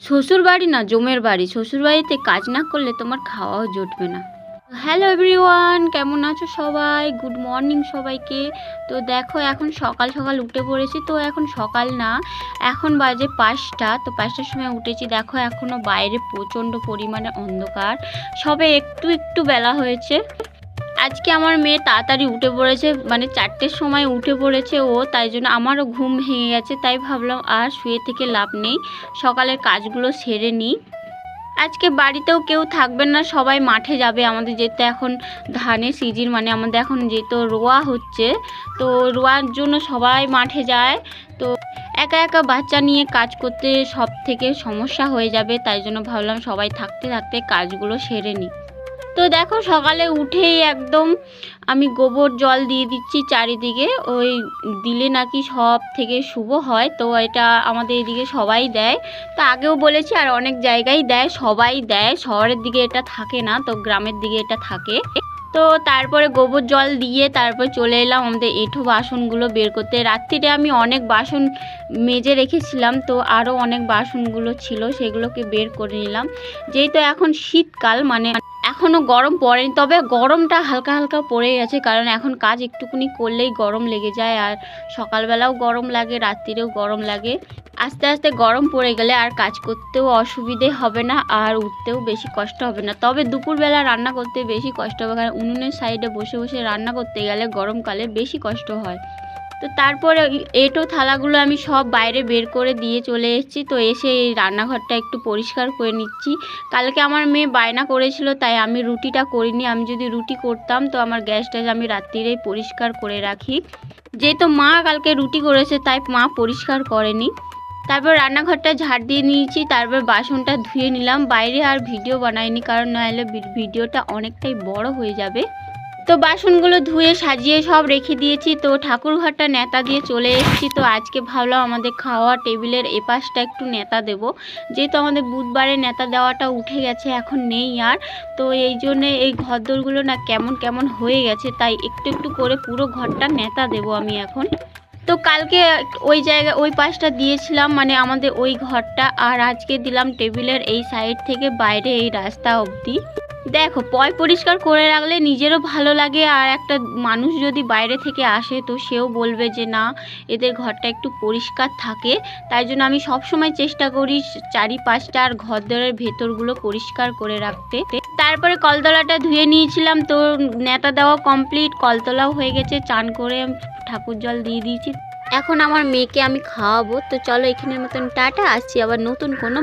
শ্বশুর বাড়ি না জমের বাড়ি, শ্বশুর বাড়িতে কাজ না করলে তোমার খাওয়াও জুটবে না। হ্যালো এভরিওয়ান, কেমন আছো সবাই? গুড মর্নিং সবাইকে। তো দেখো এখন সকাল সকাল উঠে পড়েছি। তো এখন সকাল না, এখন বাজে 5টা। তো 5টার সময় উঠেছি। দেখো এখনও বাইরে প্রচণ্ড পরিমাণে অন্ধকার, সবে একটু একটু বেলা হয়েছে। আজকে আমার মেয়ে তাড়াতাড়ি উঠে পড়েছে, মানে 4টের সময় উঠে পড়েছে ও, তাই জন্য আমারও ঘুম ভেঙে গেছে। তাই ভাবলাম আর শুয়ে থেকে লাভ নেই, সকালের কাজগুলো সেরে নিই। আজকে বাড়িতেও কেউ থাকবেন না, সবাই মাঠে যাবে। আমাদের যেতে এখন ধানের সিজন, মানে আমাদের এখন যেহেতু রোয়া হচ্ছে, তো রোয়ার জন্য সবাই মাঠে যায়। তো একা একা বাচ্চা নিয়ে কাজ করতে সব থেকে সমস্যা হয়ে যাবে, তাই জন্য ভাবলাম সবাই থাকতে থাকতে কাজগুলো সেরে নিই। তো দেখো সকালে উঠেই একদম আমি গোবর জল দিয়ে দিচ্ছি চারিদিকে, ওই দিলে নাকি সব থেকে শুভ হয়। তো এটা আমাদের এদিকে সবাই দেয়। তো আগেও বলেছি, আর অনেক জায়গায় দেয়, সবাই দেয়। শহরের দিকে এটা থাকে না, তো গ্রামের দিকে এটা থাকে। তো তারপরে গোবর জল দিয়ে তারপর চলে এলাম আমাদের এঁঠো বাসনগুলো বের করতে। রাত্রিরে আমি অনেক বাসন মেজে রেখেছিলাম, তো আরও অনেক বাসনগুলো ছিল, সেগুলোকে বের করে নিলাম। যেহেতু এখন শীতকাল, মানে এখনও গরম পড়েনি, তবে গরমটা হালকা হালকা পড়ে গেছে, কারণ এখন কাজ একটুকুনি করলেই গরম লেগে যায়। আর সকালবেলাও গরম লাগে, রাত্রিরেও গরম লাগে। আস্তে আস্তে গরম পড়ে গেলে আর কাজ করতেও অসুবিধে হবে না, আর উঠতেও বেশি কষ্ট হবে না। তবে দুপুরবেলা রান্না করতে বেশি কষ্ট হবে, কারণ উনুনের সাইডে বসে বসে রান্না করতে গেলে গরমকালে বেশি কষ্ট হয়। তো তারপরে এঁটো থালাগুলো আমি সব বাইরে বের করে দিয়ে চলে এসেছি। তো এসে এই রান্নাঘরটা একটু পরিষ্কার করে নিচ্ছি। কালকে আমার মেয়ে বায়না করেছিল, তাই আমি রুটিটা করিনি। আমি যদি রুটি করতাম তো আমার গ্যাসটা আমি রাত্রিরেই পরিষ্কার করে রাখি। যেহেতু মা কালকে রুটি করেছে, তাই মা পরিষ্কার করেনি। তারপর রান্নাঘরটা ঝাড় দিয়ে নিয়েছি, তারপর বাসনটা ধুয়ে নিলাম। বাইরে আর ভিডিও বানাইনি, কারণ নাহলে ভিডিওটা অনেকটাই বড় হয়ে যাবে। তো বাসনগুলো ধুয়ে সাজিয়ে সব রেখে দিয়েছি। তো ঠাকুর ঘরটা নেতা দিয়ে চলে এসেছি। তো আজকে ভাবলাম আমাদের খাওয়া টেবিলের এপাশটা একটু নেতা দেব, যেহেতু আমাদের বুধবারে নেতা দেওয়াটা উঠে গেছে, এখন নেই আর। তো এই জন্যে এই ঘরদোরগুলো না কেমন কেমন হয়ে গেছে, তাই একটু একটু করে পুরো ঘরটা নেতা দেব আমি এখন। তো কালকে ওই জায়গা ওই পাশটা দিয়েছিলাম, মানে আমাদের ওই ঘরটা, আর আজকে দিলাম টেবিলের এই সাইড থেকে বাইরে এই রাস্তা অবধি। দেখো পরিষ্কার করে রাখলে নিজেরও ভালো লাগে, আর একটা মানুষ যদি বাইরে থেকে আসে তো সেও বলবে যে না, এদের ঘরটা একটু পরিষ্কার থাকে। তাই জন্য আমি সব সময় চেষ্টা করি চারিপাশটা আর ঘরদোরের ভেতরগুলো পরিষ্কার করে রাখতে। তারপরে কলতলাটা ধুয়ে নিয়েছিলাম। তো নেতা দেওয়া কমপ্লিট, কলতলাও হয়ে গেছে। চান করে ঠাকুর জল দিয়ে দিয়েছি। এখন আমার মেয়েকে আমি খাওয়াবো। তো চলো এখানের মতন টাটা, আসছি আবার নতুন কোনো